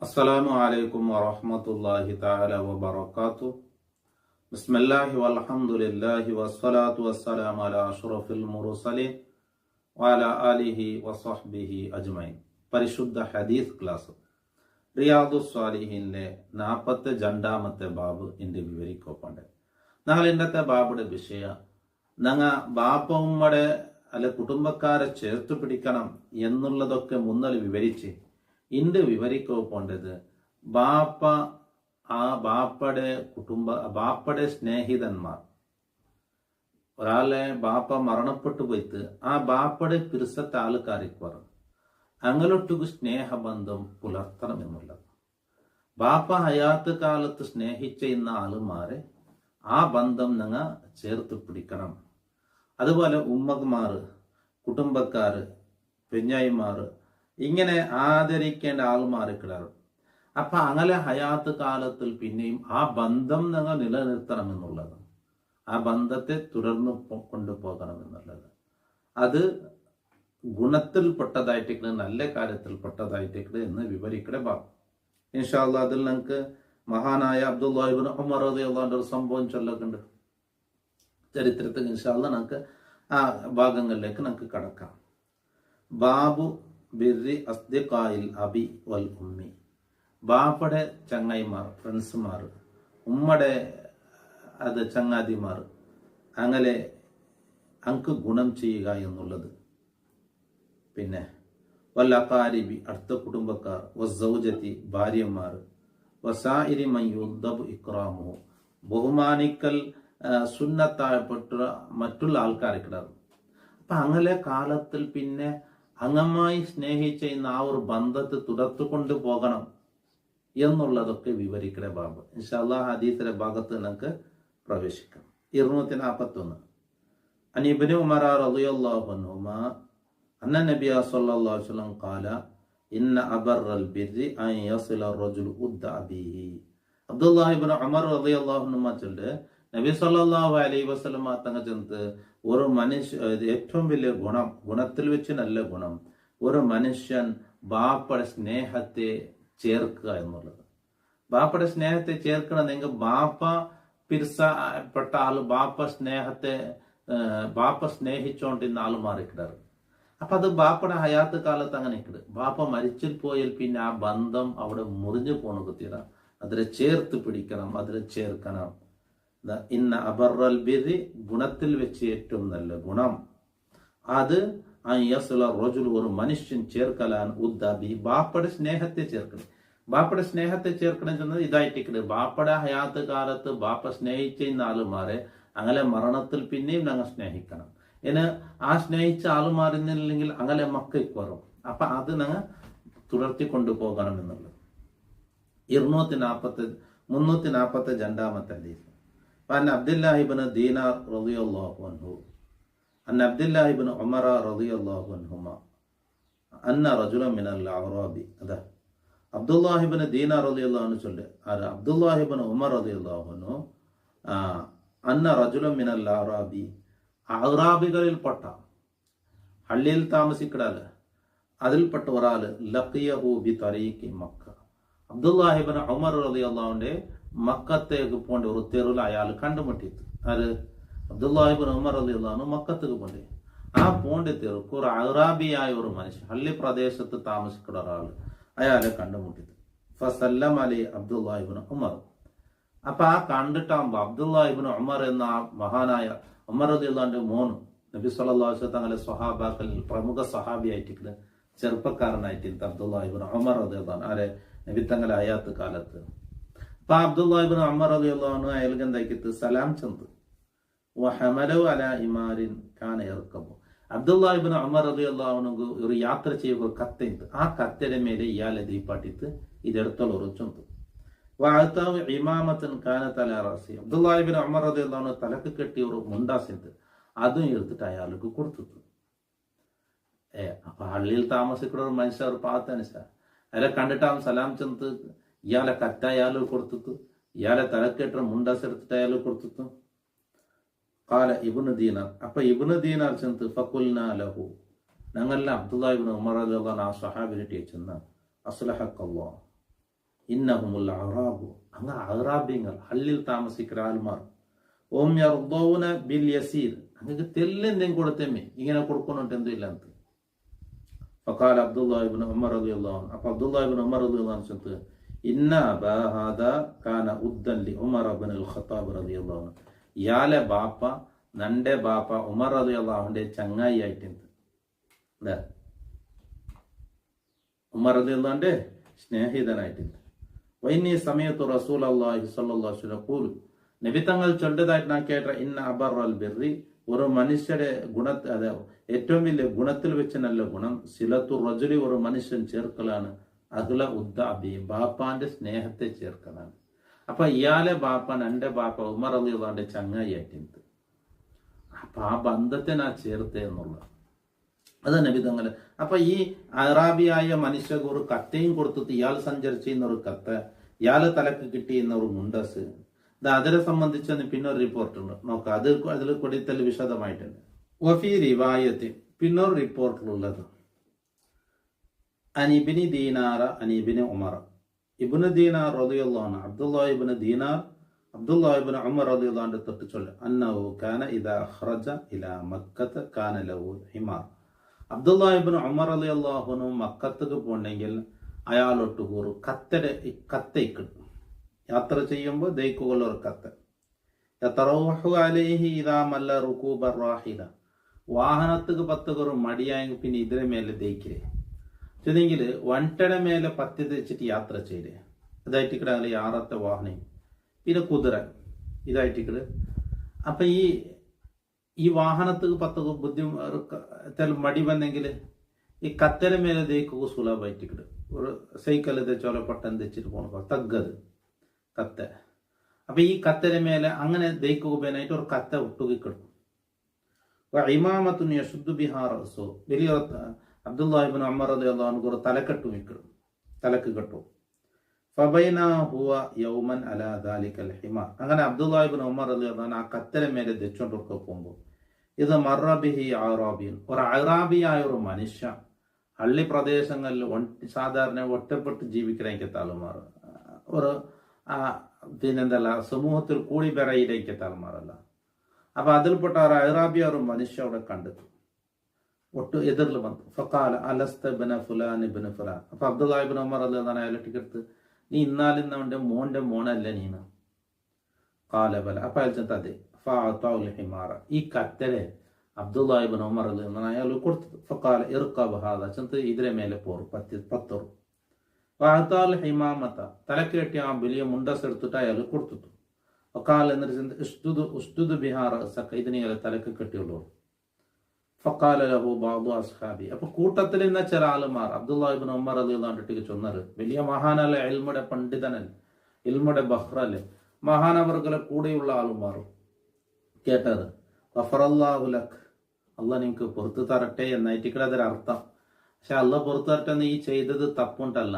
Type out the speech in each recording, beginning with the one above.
അസ്സലാമു അലൈക്കും വറഹ്മത്തുള്ളാഹി തആല വബറകാതുഹു. ബിസ്മില്ലാഹി വൽഹംദുലില്ലാഹി വസ്സലാത്തു വസ്സലാമു അലാ അഷ്റഫിൽ മുർസലീൻ വഅലാ ആലിഹി വസഹ്ബിഹി അജ്മഈൻ. പരിശുദ്ധ ഹദീസ് ക്ലാസ് റിയാദുസ് സ്വാലിഹീനിലെ 42ാമത്തെ ബാബ് ഇന്റെ വിവരിക്കോപ്പുണ്ട്. ഞങ്ങൾ ഇന്നത്തെ ബാബുടെ വിഷയ ബാപ്പ ഉമ്മടെ അല്ലെ കുടുംബക്കാരെ ചേർത്ത് പിടിക്കണം എന്നുള്ളതൊക്കെ മുന്നൽ വിവരിച്ച് ഇണ്ട് വിവരിക്കോപ്പേണ്ടത് ബാപ്പയുടെ സ്നേഹിതന്മാർ. ഒരാളെ ബാപ്പ മരണപ്പെട്ടു പോയിട്ട് ആ ബാപ്പയുടെ പിരിസത്തെ ആൾക്കാരിക്ക് അങ്ങനൊട്ടുക്ക് സ്നേഹബന്ധം പുലർത്തണം എന്നുള്ളത്. ബാപ്പ ഹയാത്ത് കാലത്ത് സ്നേഹിച്ച ഇന്ന ആളുമാരെ ആ ബന്ധം ഞങ്ങൾ ചേർത്ത് പിടിക്കണം. അതുപോലെ ഉമ്മമാര്, കുടുംബക്കാര്, പെഞ്ഞായിമാര് ഇങ്ങനെ ആദരിക്കേണ്ട ആൾമാർക്കിടാറ്. അപ്പൊ അങ്ങനെ ഹയാത്ത് കാലത്തിൽ പിന്നെയും ആ ബന്ധം ഞങ്ങൾ നിലനിർത്തണം എന്നുള്ളത്, ആ ബന്ധത്തെ തുടർന്ന് കൊണ്ടുപോകണം എന്നുള്ളത്, അത് ഗുണത്തിൽപ്പെട്ടതായിട്ടേക്ക് നല്ല കാര്യത്തിൽപ്പെട്ടതായിട്ടേക്ക് എന്ന് വിവരിക്കടെ ബാബ്. ഇൻഷാ അല്ലാഹ് അതിൽ നമുക്ക് മഹാനായ അബ്ദുല്ലാഹി ഇബ്നു ഉമർ റളിയല്ലാഹു ഒരു സംഭവം ചൊല്ലക്കുണ്ട് ചരിത്രത്തിൽ. ഇൻഷാ അല്ലാഹ് നമുക്ക് ആ ഭാഗങ്ങളിലേക്ക് നമുക്ക് കടക്കാം. ബാബു ബിർരി അസ്ദിഖായിൽ അബി വൽ ഉമ്മി. ബാപ്പയുടെ ചങ്ങായിമാർ, ഫ്രണ്ട്സുമാർ, ഉമ്മയുടെ ചങ്ങാതിമാർ, അങ്ങനെ അങ്ക് ഗുണം ചെയ്യുക എന്നുള്ളത്. പിന്നെ വല്ലഖാരിബി അടുത്ത കുടുംബക്കാർ, വസ്സൗജതി ഭാര്യമാർ, വസായിരി മയ്യുദ്ദബ് ഇക്റാമുഹു ബഹുമാനിക്കൽ സുന്നത്തായപ്പെട്ട മറ്റുള്ള ആൾക്കാർക്കിടാറ്. അപ്പൊ അങ്ങനെ കാലത്തിൽ പിന്നെ അങ്ങമായി സ്നേഹിച്ച ആ ഒരു ബന്ധത്തെ തുടർത്തുകൊണ്ട് പോകണം എന്നുള്ളതൊക്കെ വിവരിക്കണ ബാബ്. ഇൻഷാ അല്ലാഹ് ഹദീസിലെ ഭാഗത്ത് നമുക്ക് പ്രവേശിക്കാം. 241 അൻ ഇബ്നു ഉമർ റളിയല്ലാഹു അൻഹുമാ അന്ന നബിയ സ്വല്ലല്ലാഹു അലൈഹി വസല്ലം ഖാല ഇന്ന അബറൽ ബിർരി അൻ യസില റജുലു ഉദ്ദ അബീഹി. അബ്ദുല്ലാഹി ഇബ്നു ഉമർ റളിയല്ലാഹു അൻഹുമാ ചൊല്ല് നബി സല്ലല്ലാഹു അലൈഹി വസല്ലം തങ്ങൾ ചെന്ന് ഒരു മനുഷ്യ ഏറ്റവും വലിയ ഗുണത്തിൽ വെച്ച് നല്ല ഗുണം ഒരു മനുഷ്യൻ ബാപ്പയുടെ സ്നേഹത്തെ ചേർക്കുക എന്നുള്ളത്. ബാപ്പയുടെ സ്നേഹത്തെ ചേർക്കണമെങ്കിൽ ബാപ്പ പിരിസപ്പെട്ട ആള് ബാപ്പ സ്നേഹിച്ചോണ്ടിരുന്ന ആള് മാറിക്കിടാറ്. അപ്പൊ അത് ബാപ്പയുടെ ഹയാത്ത് കാലത്ത് അങ്ങനെ ഇക്കിട്. ബാപ്പ മരിച്ചിൽ പോയാൽ പിന്നെ ആ ബന്ധം അവിടെ മുറിഞ്ഞു പോണ കുത്തിയിട. അതിനെ ചേർത്ത് പിടിക്കണം, അതിനെ ചേർക്കണം. ഇന്ന അബറൽ ബിർരി ഗുണത്തിൽ വെച്ച് ഏറ്റവും നല്ല ഗുണം അത് റജുൽ ഒരു മനുഷ്യൻ ചേർക്കലാൻ ഉദ്ദബി ബാപ്പയുടെ സ്നേഹത്തെ ചേർക്കണം. ബാപ്പയുടെ സ്നേഹത്തെ ചേർക്കണം ചെന്നത് ഇതായിട്ടിക്കണ്. ബാപ്പയുടെ ഹയാത്ത് കാലത്ത് ബാപ്പ സ്നേഹിച്ച ആളുമാരെ അങ്ങനെ മരണത്തിൽ പിന്നെയും ഞങ്ങൾ സ്നേഹിക്കണം. ഇനി ആ സ്നേഹിച്ച ആളുമാരുന്നില്ലെങ്കിൽ അങ്ങനെ മക്കൾക്ക് വരും. അപ്പൊ അത് ഞങ്ങൾ തുടർത്തി കൊണ്ടുപോകണം എന്നുള്ളത്. 342 ഹദീസ്. عن عبد الله بن دينار رضي الله عنه عن عبد الله بن عمر رضي الله عنهما أن رجلا من الأعراب هذا عبد الله بن دينار رضي الله عنه ചൊല്ല് عبد الله بن عمر رضي الله عنه أن رجلا من الأعراب അറാബികളിൽപ്പെട്ട ഹള്ളിയിൽ താമസിക്കടാല് അതിൽപ്പെട്ട ഒരാള് ലഖിയഹു ബി തരീഖി മക്ക. അബ്ദുല്ലാഹി ഇബ്നു ഉമർ റളിയല്ലാഹു അൻഹു മക്കത്തേക്ക് പോണ്ട ഒരു തെരുവിൽ അയാൾ കണ്ടുമുട്ടിയത്. അത് അബ്ദുല്ലാഹി ഇബ്നു ഉമർ റളിയല്ലാഹു അൻഹു മക്കത്തേക്ക് പോണ്ടേ. ആ പോണ്ട തെരുക്ക് ഒരു അറാബിയായ ഒരു മനുഷ്യൻ, ഹള്ളി പ്രദേശത്ത് താമസിക്കുന്ന ഒരാൾ അയാളെ കണ്ടുമുട്ടിയത്. ഫസല്ലം അലി അബ്ദുല്ലാഹി ഇബ്നു ഉമർ. അപ്പൊ ആ കണ്ടിട്ടാകുമ്പോ അബ്ദുല്ലാഹി ഇബ്നു ഉമർ എന്ന ആ മഹാനായ ഉമർ റളിയല്ലാഹു അൻഹു മോൻ നബി സല്ലല്ലാഹു അലൈഹി വസല്ലം തങ്ങളുടെ സ്വഹാബാക്കളിൽ പ്രമുഖ സ്വഹാബിയായിട്ട് ചെറുപ്പക്കാരനായിട്ട് അബ്ദുല്ലാഹി ഇബ്നു ഉമർ റളിയല്ലാഹു അൻഹു ആരെ നബി തങ്ങളുടെ ഹയാത്ത് കാലത്ത്. അപ്പൊ അബ്ദുല്ലാഹി ഇബ്നു ഉമർ റളിയല്ലാഹു അൻഹു അയാൾക്ക് എന്താക്കിയിട്ട് സലാം ചെന്ന് വഹമലു അലാ ഇമാരിൻ കാന യർകബു. അബ്ദുല്ലാഹി ഇബ്നു ഉമർ റളിയല്ലാഹു അൻഹു ഒരു യാത്ര ചെയ്യുക കത്തുണ്ട്. ആ കത്തിന്റെ മേലെ ഇയാളെ ദീപാട്ടിട്ട് ഇതെടുത്തോളം ഉറച്ചുണ്ട്. വഅതാഹു ഇമാമത്തൻ കാനത അലാ റഅസി. അബ്ദുല്ലാഹി ഇബ്നു ഉമർ റളിയല്ലാഹു അൻഹു തലക്ക് കെട്ടിയ ഒരു മുണ്ടാസുണ്ട്, അതും എടുത്തിട്ട് അയാൾക്ക് കൊടുത്തു. അപ്പൊ ഹള്ളിയിൽ താമസിക്കുന്ന ഒരു മനുഷ്യ ഒരു പാത്തനുസ അയാളെ കണ്ടിട്ട് അവൻ സലാം ചെന്ന് ഇയാളെ കറ്റ അയാൾ കൊടുത്തു, ഇയാളെ തലക്കെട്ട മുണ്ടാസ് എടുത്തിട്ട് അയാൾ കൊടുത്തു. കാല ഇബ്നു ദീനാർ. അപ്പൊ ഇബ്നു ദീനാർ ചെന്ന് ഫഖുൽനാ ലഹു, ഞങ്ങളെല്ലാം അബ്ദുല്ലാഹി ഇബ്നു ഉമർ റളിയല്ലാഹു അൻഹു ആ സ്വഹാബിനെ ചെന്ന് അസ്ലഹക്കല്ലാഹ്, ഇന്നഹുമുൽ അറാബു അങ്ങ് അറാബിങ്ങൾ ഹള്ളിൽ താമസിക്കുന്ന ആൾമാർ ഓം യർദൗന ബിൽ യസീർ അങ്ങക്ക് തെല്ലെന്തെങ്കിലും കൊടുത്തേമേ ഇങ്ങനെ കൊടുക്കണോട്ട് എന്തും ഇല്ല എന്ന്. ഫഖാല അബ്ദുല്ലാഹി ഇബ്നു ഉമർ റളിയല്ലാഹു അൻഹു അപ്പോൾ അബ്ദുല്ലാഹി ഇബ്നു ഉമർ റളിയല്ലാഹു അൻഹു ചൊല്ലുന്നു ഇന്ന അബാ ഹാദാ കാന ഉദ്ദൻ ലി ഉമർ ഇബ്നുൽ ഖത്താബ് റളിയല്ലാഹു അൻഹു ഇയാളെ ബാപ്പ നന്റെ ബാപ്പ ഉമർ റളിയല്ലാഹു അൻഹുവിന്റെ ചങ്ങായി ആയിട്ടുണ്ട്. എന്താ ഉമർ റളിയല്ലാഹു അൻഹുവിന്റെ സ്നേഹിതനായിട്ടുണ്ട്. വൈന്നി സമയത്തു റസൂലുള്ളാഹി സ്വല്ലല്ലാഹു അലൈഹി വസല്ലം ഖൂലു നബി തങ്ങൾ ചൊല്ലതായിട്ട് ഞാൻ കേട്ട ഇന്ന അബറൽ ബിർരി ഒരു മനുഷ്യരുടെ അതെ ഏറ്റവും വലിയ ഗുണത്തിൽ വെച്ച് നല്ല ഗുണം സിലത്തു റജുലി ഒരു മനുഷ്യൻ ചേർക്കലാണ് അഖ്ല ഉദ്ദാബി ബാപ്പാന്റെ സ്നേഹത്തെ ചേർക്കലാണ്. അപ്പൊ ഇയാളെ ബാപ്പ എന്റെ ബാപ്പ ഉമർ റളിയല്ലാഹു അൻഹുവിന്റെ ചങ്ങായി ആയിട്ടുണ്ട്. അപ്പൊ ആ ബന്ധത്തെ ഞാൻ ചേർത്തേ എന്നുള്ള അത് നബി തങ്ങൾ. അപ്പൊ ഈ അറാബിയായ മനുഷ്യർക്ക് ഒരു കത്തയും കൊടുത്തിട്ട് ഇയാൾ സഞ്ചരിച്ചിരുന്ന ഒരു കത്ത് ഇയാള് തലക്ക് കിട്ടിയുന്ന ഒരു മുണ്ടസ് അതിനെ സംബന്ധിച്ച് പിന്നെ ഒരു റിപ്പോർട്ട് ഉണ്ട് നോക്കാം. അതിൽ കൊടുത്തൽ വിശദമായിട്ടുണ്ട്. വഫി റിവായത്തിൽ പിന്നൊരു റിപ്പോർട്ടിലുള്ളത് അനിബിനി ദീനാറ അനിബിന് ഉമർ ഇബ്നു ദീനാർ റളിയല്ലാഹു അൻഹു അബ്ദുല്ലാഹി ഇബ്നു ദീനാർ അബ്ദുല്ലാഹി ഇബ്നു ഉമർ റളിയല്ലാഹു അൻഹു തൊട്ട് ചൊല്ല അന്നഹു കാന ഇദാ ഖറജ ഇലാ മക്കത്ത് കാന ലഹു ഹിമാർ. അബ്ദുല്ലാഹി ഇബ്നു ഉമർ റളിയല്ലാഹു അൻഹു മക്കത്തേക്ക് പോകണമെങ്കിൽ അയാളൊട്ട് ഒരു കത്തയ്ക്ക് യാത്ര ചെയ്യുമ്പോൾ ദൈക്കുള്ള ഒരു കത്ത് യതറവഹു അലൈഹി ഇദാ മല്ല റുകൂബ റാഹില വാഹനത്തുക്ക് പത്തുകൊരു മടിയായെങ്കിൽ പിന്നെ ഇതിനെ മേലെ ദയിക്കലേ ചെന്നെങ്കിൽ വണ്ടയുടെ മേലെ പത്തി തെച്ചിട്ട് യാത്ര ചെയ്തേ ഇതായിട്ടിക്കട അങ്ങനെ യാറത്തെ വാഹനം പിന്നെ കുതിര ഇതായിട്ടിക്കട്. അപ്പൊ ഈ വാഹനത്തുക്ക് പത്തുക മടി വന്നെങ്കിൽ ഈ കത്തര മേലെ ദയിക്കുക സുലഭായിട്ടിക്കട് ഒരു സൈക്കിൾ തെച്ചോലെ പട്ടം തെച്ചിട്ട് പോണ തഗ്ഗത് കത്ത. അപ്പൊ ഈ കത്തര മേലെ അങ്ങനെ ദയിക്കുബേനായിട്ട് ഒരു കത്ത ഒട്ടുകിക്കിടും. ഇമാമത്തുൻ യശുദ്ദു ബിഹാ റഅസു വലിയ അബ്ദുല്ലാഹി ഇബ്നു ഉമർ റളിയല്ലാഹു അൻഹു ഒരു തലക്കെട്ടും ഇക്കിടും തലക്ക് കെട്ടും. ഫബൈനാ ഹുവ യൗമൻ അലാ ദാലികൽ ഹിമാർ അങ്ങനെ അബ്ദുല്ലാഹി ഇബ്നു ഉമർ റളിയല്ലാഹു അൻഹു ആ കത്തര മേലെ ദച്ചുകൊണ്ടൊക്കെ പോകുമ്പോൾ ഇത് മറ ബിഹി അറാബിയൻ ഒരു അറാബിയായ ഒരു മനുഷ്യ ഹള്ളി പ്രദേശങ്ങളിൽ സാധാരണ ഒറ്റപ്പെട്ട് ജീവിക്കുന്ന താളുമാർ ഒരു പിന്നെന്തല്ല സമൂഹത്തിൽ കൂടി ബെറയിലേക്ക് താൽമാറല്ല. അപ്പൊ അതിൽപ്പെട്ട ഒരു അറാബിയ ഒരു മനുഷ്യ അവിടെ കണ്ടെത്തു ഒട്ട് എതിരിൽ വന്നു. ഫഖാല അലസ്ത ബിന ഫുലാൻ ഇബ്നു ഫുലാൻ. അപ്പൊ അബ്ദുല്ലാഹി ഇബ്നു ഉമർ റളിയല്ലാഹു അൻഹു അയാളെ ടിക്കറ്റ് നീ ഇന്നാലിന്നവന്റെ മോന്റെ മോനല്ല നീന കാല ബല. അപ്പൊ അയാൾ ചെന്ന് അതെ ഫഅതഉൽ ഹിമാറ ഈ കത്തരെ അബ്ദുല്ലാഹി ഇബ്നു ഉമർ റളിയല്ലാഹു അൻഹു അയാൾ കൊടുത്തു. ഫഖാല ഇർകബ് ഹാദാ ചെന്ന് ഇതിലെ മേലെ പോറ് പത്തോറ് വാഹത്താൽ ഹിമാമത്ത തലക്ക് കെട്ടി ആ വലിയ മുണ്ടസ് എടുത്തിട്ട് അയാൾ കൊടുത്തു. ഫഖാൽ എന്നിട്ട് ഉസ്തുദ് ബിഹാർ ഇതിനെ തലക്ക് കെട്ടിയുള്ളൂ. ഫഖാല ലഹു ബഅദു അസ്ഹാബി അപ്പൊ കൂട്ടത്തിൽ നിന്ന ചില ആളുമാർ അബ്ദുല്ലാഹി ഇബ്നു ഉമർ റളിയല്ലാഹു അൻഹു ചൊന്നത് വലിയ മഹാനല്ല ഇൽമുടെ പണ്ഡിതനൻ ഇൽമുടെ ബഹ്റല് മഹാനവർകളെ കൂടെയുള്ള ആളുമാർ കേട്ടത് ഗഫറല്ലാഹു ലക് അള്ളാഹ് നിങ്ങൾക്ക് പുറത്തു തരട്ടെ എന്നായിട്ട് അതിലർത്ഥം. പക്ഷെ അള്ളാഹ് പുറത്തു തരട്ടെ എന്ന് ഈ ചെയ്തത് തപ്പുണ്ടല്ല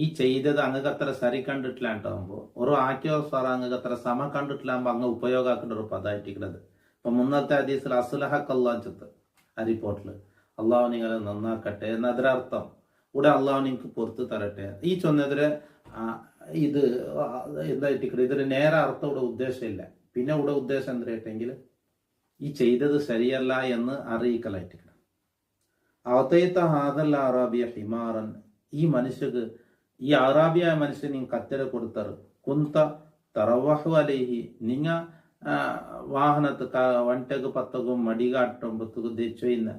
ഈ ചെയ്തത് അങ്ങക്ക് അത്ര സരി കണ്ടിട്ടില്ലാണ്ടാവുമ്പോ ഒരു ആക്കിയോ സാറ അങ്ങക്ക് അത്ര സമ കണ്ടിട്ടില്ലാകുമ്പോ അങ്ങ് ഉപയോഗമാക്കേണ്ട ഒരു പദമായിട്ടിരിക്കുന്നത്. ഇപ്പൊ മുന്നത്തെ ഹദീസിൽ അസ്ലഹക്ക് അള്ളാഹ് ചെത്ത് ആ റിപ്പോർട്ടില് അള്ളാഹു നിങ്ങളെ നന്നാക്കട്ടെ എന്നതിരർത്ഥം ഇവിടെ അള്ളാഹു നിങ്ങൾക്ക് പുറത്തു തരട്ടെ ഈ ചൊന്നെതിരെ ഇത് എന്തായിട്ടിക്കട്ടെ ഇതിന് നേരെ അർത്ഥം ഇവിടെ ഉദ്ദേശമില്ല. പിന്നെ ഇവിടെ ഉദ്ദേശം എന്തായിട്ടെങ്കിൽ ഈ ചെയ്തത് ശരിയല്ല എന്ന് അറിയിക്കലായിട്ടിക്കണം. അവത്തയത്ത ഹാദൽ അറാബിയ ഹിമാറൻ ഈ മനുഷ്യക്ക് ഈ അറാബിയായ മനുഷ്യൻ നീ കത്തര കൊടുത്തറ് കുന്ത തറവഹു അലൈഹി നിങ്ങ വാഹനത്ത് ಒಂಟೆಗೆ ಪತ್ತಗೂ ಮಡಿಗಾಟೊಂಬತ್ತು ದೆಚ್ಚೊಯ್ನ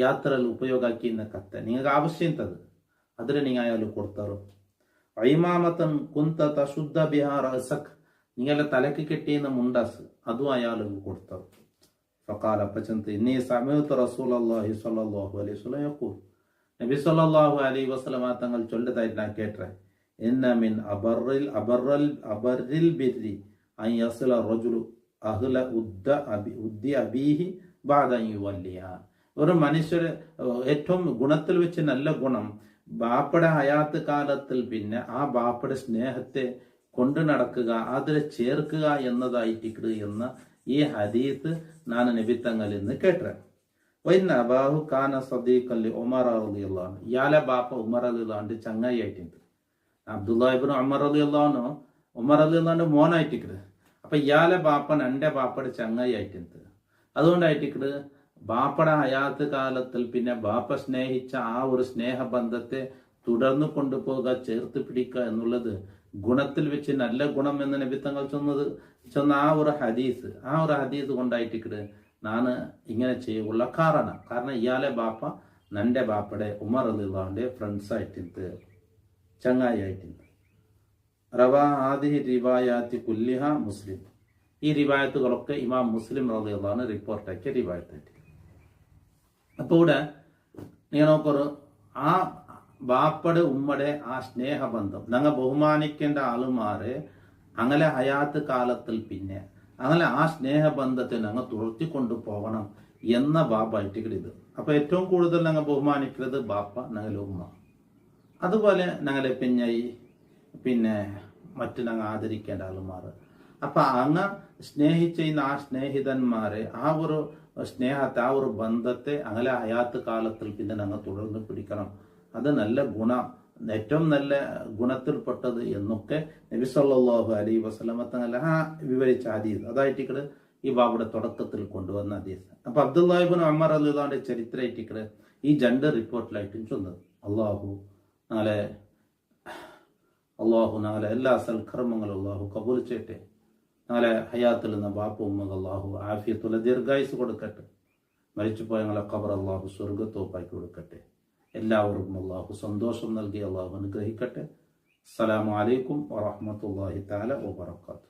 ಯಾತ್ರೆಯಲ್ಲಿ ಉಪಯೋಗಕ್ಕಿನ್ನ ಕತ್ತೆ ನಿಮಗೆ ಅವಶ್ಯ ಇಂಥದ್ದು ಆದರೆ ನೀವು ಅಯಾಲು ಕೊಡ್ತಾರೋ ಐಮಾಮತನ್ ಕುಂತ ತಶುದ್ಧ ಬಿಹಾರ ಅಸಕ್ ನಿಂಗೆಲ್ಲ ತಲೆಕೆ ಕೆಟ್ಟಿನ ಮುಂಡಾಸ್ ಅದು ಅಯಾಲಿಗೂ ಕೊಡ್ತಾರೋ ಫಕಾಲ ಪಚಂತ ಇನ್ನೇ ಸಮಯತ ರಸೂಲಲ್ಲಾಹಿ ಸ್ವಲ್ಲಲ್ಲಾಹು ಅಲೈಹಿ ವಸಲ್ಲಂ ಯಕೂಲ್ നബി സല്ലല്ലാഹു അലൈഹി വസല്ലം തങ്ങൾ ചൊല്ലതായിട്ട് ഞാൻ കേട്ടെ ഇന്ന മിൻ അബറിൽ ബിർരി അൻ യസ്ല റജുലു അഹ്ല ഉദ്ദി അബീഹി ബഅദ അൻ യുവല്ലിയ ഒരു മനുഷ്യരെ ഏറ്റവും ഗുണത്തിൽ വെച്ച് നല്ല ഗുണം ബാപ്പയുടെ ഹയാത്ത് കാലത്തിൽ പിന്നെ ആ ബാപ്പയുടെ സ്നേഹത്തെ കൊണ്ടു നടക്കുക അതിനെ ചേർക്കുക എന്നതായിട്ടിക്കട് എന്ന ഈ ഹദീസ് ഞാൻ നബി തങ്ങളിൽ നിന്ന് കേട്ട വൈന്ന അബാഹു കാന സദീഖൻ ലി ഉമർ റളിയല്ലാഹു അൻഹു ഇയാളെ ബാപ്പ ഉമർ റളിയല്ലാഹു അൻഹു ചങ്ങായിയായിട്ടുണ്ട്. അബ്ദുല്ലാഹിബിൻ ഉമർ റളിയല്ലാഹു ഉമർ റളിയല്ലാഹുവിന്റെ മോനായിട്ടിക്കട്. അപ്പൊ ഇയാളെ ബാപ്പൻ എൻ്റെ ബാപ്പയുടെ ചങ്ങായി ആയിട്ടുണ്ട്. അതുകൊണ്ടായിട്ടിക്കട് ബാപ്പയുടെ ഹയാത്ത് കാലത്തിൽ പിന്നെ ബാപ്പ സ്നേഹിച്ച ആ ഒരു സ്നേഹബന്ധത്തെ തുടർന്നു കൊണ്ടുപോകുക, ചേർത്ത് പിടിക്കുക എന്നുള്ളത് ഗുണത്തിൽ വെച്ച് നല്ല ഗുണം എന്ന് നബി തങ്ങൾ ചെന്ന ആ ഒരു ഹദീസ് കൊണ്ടായിട്ടിക്കട് നാണ് ഇങ്ങനെ ചെയ്യുള്ള കാരണം ഇയാളെ ബാപ്പ നന്റെ ബാപ്പയുടെ ഉമർ റളിയല്ലാഹുവിന്റെ ഫ്രണ്ട്സ് ആയിട്ടുണ്ട്, ചങ്ങായി ആയിട്ടുണ്ട്. റവാ ആദിഹി റിവായാത്തി കുല്ലിഹ മുസ്ലിം. ഈ റിവായത്തുകളൊക്കെ ഇമാം മുസ്ലിം റളിയല്ലാഹു റിപ്പോർട്ടാക്കിയ റിവായത്തായിട്ട്. അപ്പോൾ ഇവിടെ നിങ്ങൾ നോക്കൊരു ആ ബാപ്പയുടെ ഉമ്മയുടെ ആ സ്നേഹബന്ധം ഞങ്ങൾ ബഹുമാനിക്കേണ്ട ആളുമാരെ അങ്ങനെ ഹയാത്ത് കാലത്തിൽ പിന്നെ അങ്ങനെ ആ സ്നേഹബന്ധത്തെ ഞങ്ങൾ തുടർത്തിക്കൊണ്ടു പോകണം എന്ന ബാപ്പായിട്ട് ഇത്. അപ്പൊ ഏറ്റവും കൂടുതൽ ഞങ്ങൾ ബഹുമാനിക്കുന്നത് ബാപ്പ, ഞങ്ങളെ ഉമ്മ. അതുപോലെ ഞങ്ങളെ പിന്നെ മറ്റു ഞങ്ങൾ ആദരിക്കേണ്ട ആളുമാർ. അപ്പൊ അങ്ങ് സ്നേഹിച്ച ആ സ്നേഹിതന്മാരെ ആ ഒരു സ്നേഹത്തെ ആ ഒരു ബന്ധത്തെ അങ്ങനെ ഹയാത്ത് കാലത്തിൽ പിന്നെ ഞങ്ങൾ തുടർന്ന് പിടിക്കണം. അത് നല്ല ഏറ്റവും നല്ല ഗുണത്തിൽപ്പെട്ടത് എന്നൊക്കെ നബി സല്ലല്ലാഹു അലൈഹി വസല്ലമ തങ്ങൾ വിവരിച്ച ഹദീസ് അതായിട്ടിക്കട് ഈ ബാബുടെ തുടക്കത്തിൽ കൊണ്ടുവന്ന ഹദീസ്. അപ്പൊ അബ്ദുല്ലാഹിബ്നു ഉമർ റളിയല്ലാഹുവിന്റെ ചരിത്രമായിട്ടിക്കട് ഈ രണ്ട് റിപ്പോർട്ടിലായിട്ടും ചൊന്നത് അള്ളാഹു നാളെ എല്ലാ സൽക്കർമ്മങ്ങളും അള്ളാഹു കബൂൽ ചെയ്യട്ടെ. നാളെ ഹയാത്തിൽ നിന്ന് ബാപ്പ ഉമ്മക്ക് അള്ളാഹു ആഫിയത്തുള്ള ദീർഘായുസ് കൊടുക്കട്ടെ. മരിച്ചുപോയ ഞങ്ങളെ ഖബർ അള്ളാഹു സ്വർഗത്തോപ്പാക്കി കൊടുക്കട്ടെ. എല്ലാവർക്കും അള്ളാഹു സന്തോഷം നൽകി അള്ളാഹു അനുഗ്രഹിക്കട്ടെ. അസ്സലാമു അലൈക്കും വറഹ്മത്തുള്ളാഹി തആല വബറകാതുഹു.